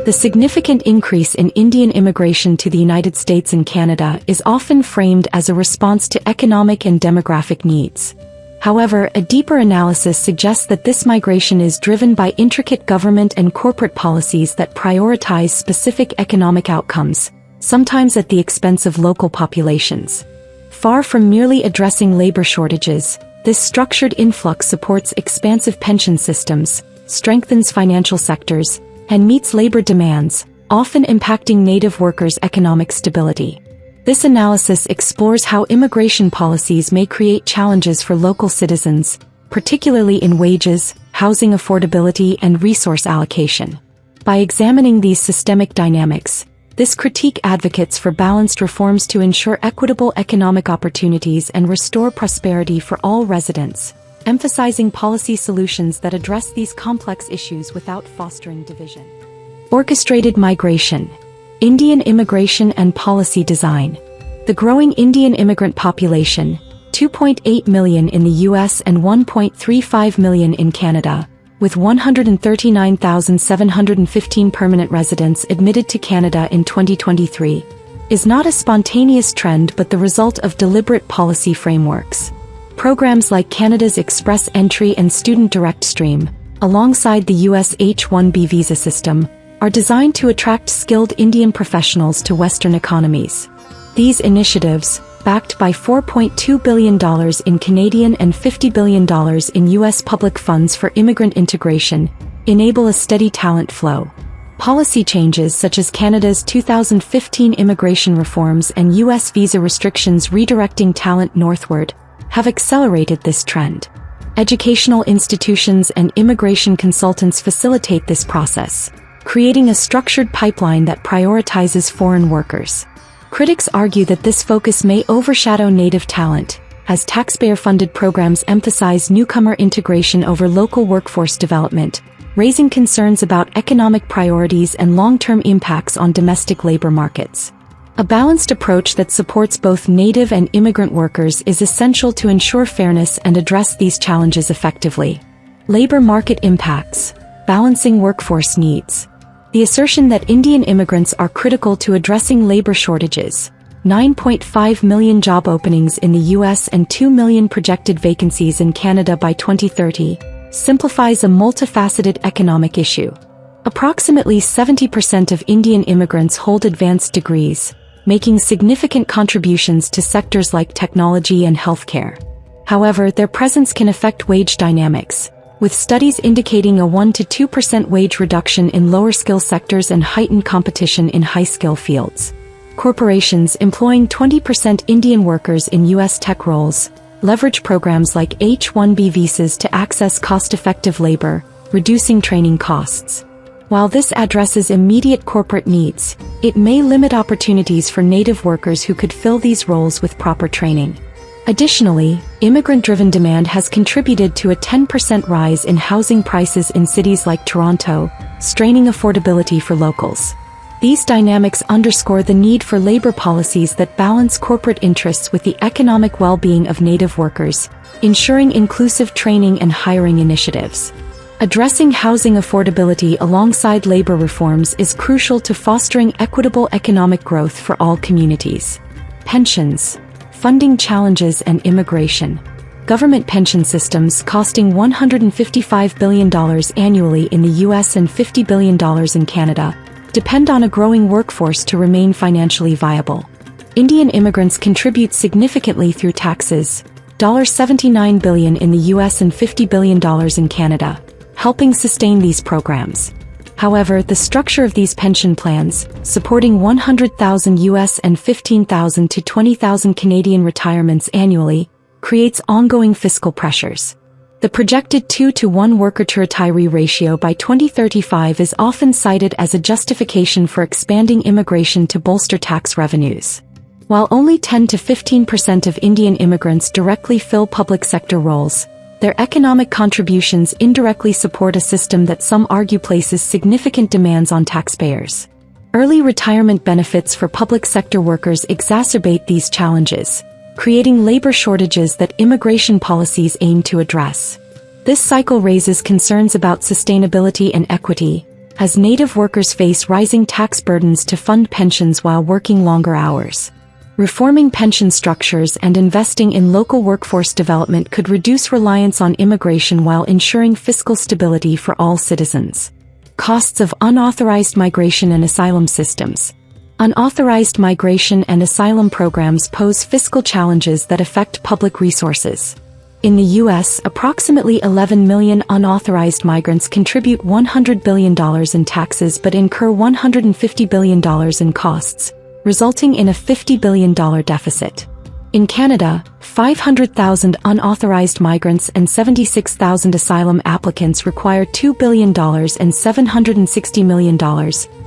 The significant increase in Indian immigration to the United States and Canada is often framed as a response to economic and demographic needs. However, a deeper analysis suggests that this migration is driven by intricate government and corporate policies that prioritize specific economic outcomes, sometimes at the expense of local populations. Far from merely addressing labor shortages, this structured influx supports expansive pension systems, strengthens financial sectors, and meets labor demands, often impacting native workers' economic stability. This analysis explores how immigration policies may create challenges for local citizens, particularly in wages, housing affordability, and resource allocation. By examining these systemic dynamics, this critique advocates for balanced reforms to ensure equitable economic opportunities and restore prosperity for all residents, emphasizing policy solutions that address these complex issues without fostering division. Orchestrated migration. Indian immigration and policy design. The growing Indian immigrant population, 2.8 million in the US and 1.35 million in Canada, with 139,715 permanent residents admitted to Canada in 2023, is not a spontaneous trend but the result of deliberate policy frameworks. Programs like Canada's Express Entry and Student Direct Stream, alongside the US H-1B visa system, are designed to attract skilled Indian professionals to Western economies. These initiatives, backed by $4.2 billion in Canadian and $50 billion in U.S. public funds for immigrant integration, enable a steady talent flow. Policy changes such as Canada's 2015 immigration reforms and U.S. visa restrictions redirecting talent northward have accelerated this trend. Educational institutions and immigration consultants facilitate this process, creating a structured pipeline that prioritizes foreign workers. Critics argue that this focus may overshadow native talent, as taxpayer-funded programs emphasize newcomer integration over local workforce development, raising concerns about economic priorities and long-term impacts on domestic labor markets. A balanced approach that supports both native and immigrant workers is essential to ensure fairness and address these challenges effectively. Labor market impacts. Balancing workforce needs. The assertion that Indian immigrants are critical to addressing labor shortages, 9.5 million job openings in the US and 2 million projected vacancies in Canada by 2030, simplifies a multifaceted economic issue. Approximately 70% of Indian immigrants hold advanced degrees, making significant contributions to sectors like technology and healthcare. However, their presence can affect wage dynamics, with studies indicating a 1 to 2% wage reduction in lower-skill sectors and heightened competition in high-skill fields. Corporations employing 20% Indian workers in U.S. tech roles leverage programs like H-1B visas to access cost-effective labor, reducing training costs. While this addresses immediate corporate needs, it may limit opportunities for native workers who could fill these roles with proper training. Additionally, immigrant-driven demand has contributed to a 10% rise in housing prices in cities like Toronto, straining affordability for locals. These dynamics underscore the need for labor policies that balance corporate interests with the economic well-being of native workers, ensuring inclusive training and hiring initiatives. Addressing housing affordability alongside labor reforms is crucial to fostering equitable economic growth for all communities. Pensions. Funding challenges and immigration. Government pension systems costing $155 billion annually in the US and $50 billion in Canada depend on a growing workforce to remain financially viable. Indian immigrants contribute significantly through taxes, $79 billion in the US and $50 billion in Canada, helping sustain these programs. However, the structure of these pension plans, supporting 100,000 US and 15,000 to 20,000 Canadian retirements annually, creates ongoing fiscal pressures. The projected 2-to-1 worker-to-retiree ratio by 2035 is often cited as a justification for expanding immigration to bolster tax revenues. While only 10 to 15% of Indian immigrants directly fill public sector roles, their economic contributions indirectly support a system that some argue places significant demands on taxpayers. Early retirement benefits for public sector workers exacerbate these challenges, creating labor shortages that immigration policies aim to address. This cycle raises concerns about sustainability and equity, as Native workers face rising tax burdens to fund pensions while working longer hours. Reforming pension structures and investing in local workforce development could reduce reliance on immigration while ensuring fiscal stability for all citizens. Costs of unauthorized migration and asylum systems. Unauthorized migration and asylum programs pose fiscal challenges that affect public resources. In the U.S., approximately 11 million unauthorized migrants contribute $100 billion in taxes but incur $150 billion in costs, resulting in a $50 billion deficit. In Canada, 500,000 unauthorized migrants and 76,000 asylum applicants require $2 billion and $760 million,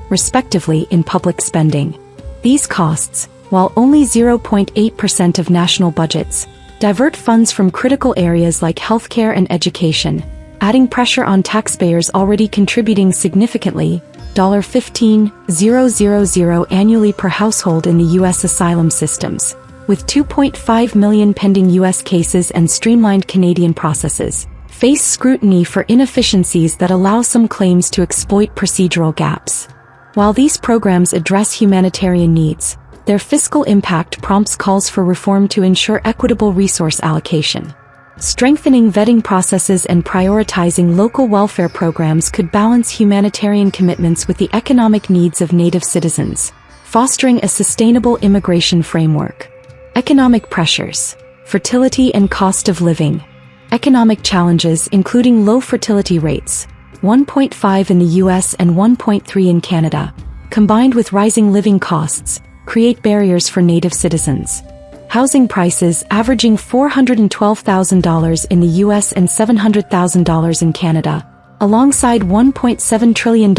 respectively, in public spending. These costs, while only 0.8% of national budgets, divert funds from critical areas like healthcare and education, adding pressure on taxpayers already contributing significantly, $15,000 annually per household in the U.S. asylum systems, with 2.5 million pending U.S. cases and streamlined Canadian processes, face scrutiny for inefficiencies that allow some claims to exploit procedural gaps. While these programs address humanitarian needs, their fiscal impact prompts calls for reform to ensure equitable resource allocation. Strengthening vetting processes and prioritizing local welfare programs could balance humanitarian commitments with the economic needs of Native citizens, fostering a sustainable immigration framework. Economic pressures, fertility and cost of living. Economic challenges including low fertility rates, 1.5 in the U.S. and 1.3 in Canada, combined with rising living costs, create barriers for Native citizens. Housing prices averaging $412,000 in the U.S. and $700,000 in Canada, alongside $1.7 trillion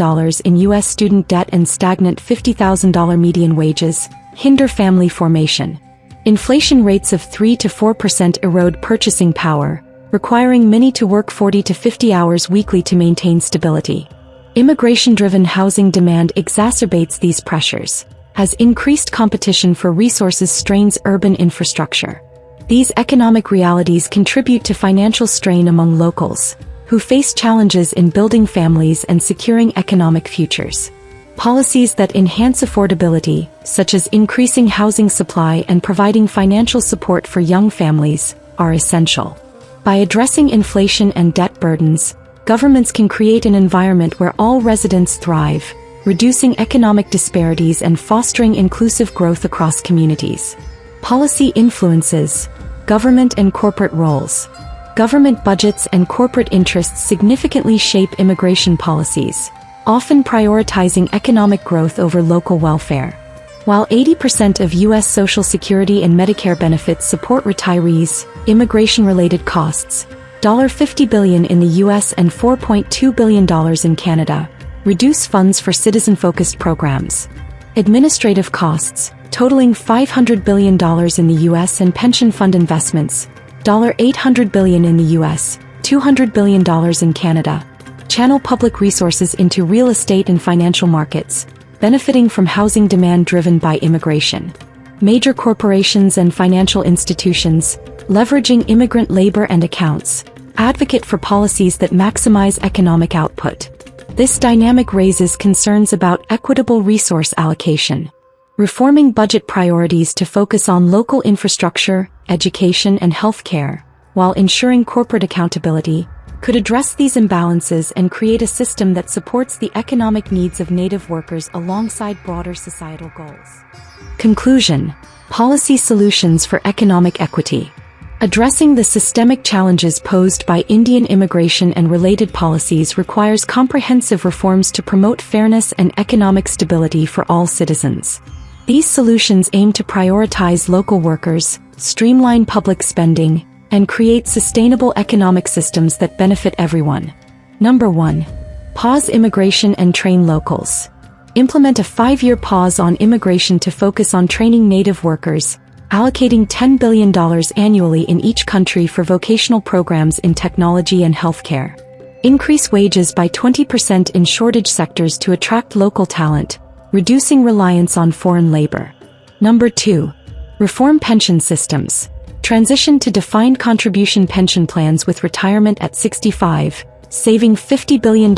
in U.S. student debt and stagnant $50,000 median wages, hinder family formation. Inflation rates of 3 to 4% erode purchasing power, requiring many to work 40 to 50 hours weekly to maintain stability. Immigration-driven housing demand exacerbates these pressures, as increased competition for resources strains urban infrastructure. These economic realities contribute to financial strain among locals, who face challenges in building families and securing economic futures. Policies that enhance affordability, such as increasing housing supply and providing financial support for young families, are essential. By addressing inflation and debt burdens, governments can create an environment where all residents thrive, reducing economic disparities and fostering inclusive growth across communities. Policy influences, government and corporate roles. Government budgets and corporate interests significantly shape immigration policies, often prioritizing economic growth over local welfare. While 80% of U.S. Social Security and Medicare benefits support retirees, immigration-related costs, $50 billion in the U.S. and $4.2 billion in Canada, reduce funds for citizen-focused programs. Administrative costs, totaling $500 billion in the U.S. and pension fund investments, $800 billion in the U.S., $200 billion in Canada, channel public resources into real estate and financial markets, benefiting from housing demand driven by immigration. Major corporations and financial institutions, leveraging immigrant labor and accounts, advocate for policies that maximize economic output. This dynamic raises concerns about equitable resource allocation. Reforming budget priorities to focus on local infrastructure, education, and healthcare, while ensuring corporate accountability, could address these imbalances and create a system that supports the economic needs of Native workers alongside broader societal goals. Conclusion: policy solutions for economic equity. Addressing the systemic challenges posed by Indian immigration and related policies requires comprehensive reforms to promote fairness and economic stability for all citizens. These solutions aim to prioritize local workers, streamline public spending, and create sustainable economic systems that benefit everyone. Number 1. Pause immigration and train locals. Implement a 5-year pause on immigration to focus on training Native workers, allocating $10 billion annually in each country for vocational programs in technology and healthcare. Increase wages by 20% in shortage sectors to attract local talent, reducing reliance on foreign labor. Number 2. Reform pension systems. Transition to defined contribution pension plans with retirement at 65, saving $50 billion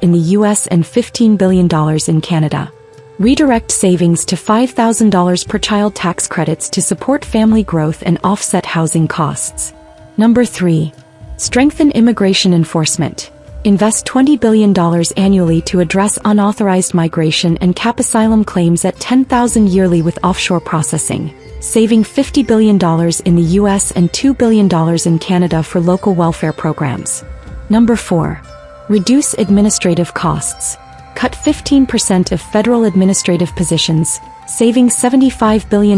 in the US and $15 billion in Canada. Redirect savings to $5,000 per child tax credits to support family growth and offset housing costs. Number 3. Strengthen immigration enforcement. Invest $20 billion annually to address unauthorized migration and cap asylum claims at $10,000 yearly with offshore processing, saving $50 billion in the US and $2 billion in Canada for local welfare programs. Number 4. Reduce administrative costs. Cut 15% of federal administrative positions, saving $75 billion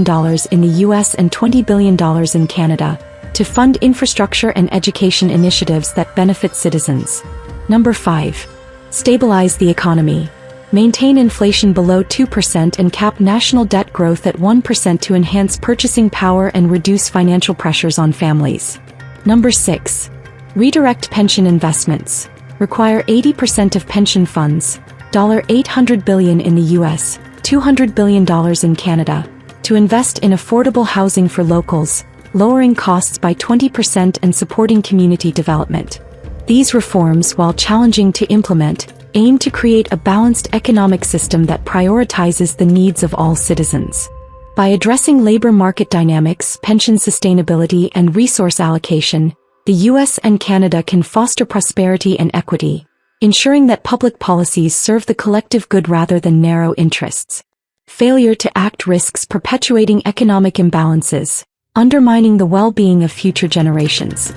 in the US and $20 billion in Canada, to fund infrastructure and education initiatives that benefit citizens. Number 5. Stabilize the economy. Maintain inflation below 2% and cap national debt growth at 1% to enhance purchasing power and reduce financial pressures on families. Number 6. Redirect pension investments. Require 80% of pension funds, $800 billion in the US, $200 billion in Canada, to invest in affordable housing for locals, lowering costs by 20% and supporting community development. These reforms, while challenging to implement, aim to create a balanced economic system that prioritizes the needs of all citizens. By addressing labor market dynamics, pension sustainability, and resource allocation, the US and Canada can foster prosperity and equity, ensuring that public policies serve the collective good rather than narrow interests. Failure to act risks perpetuating economic imbalances, undermining the well-being of future generations.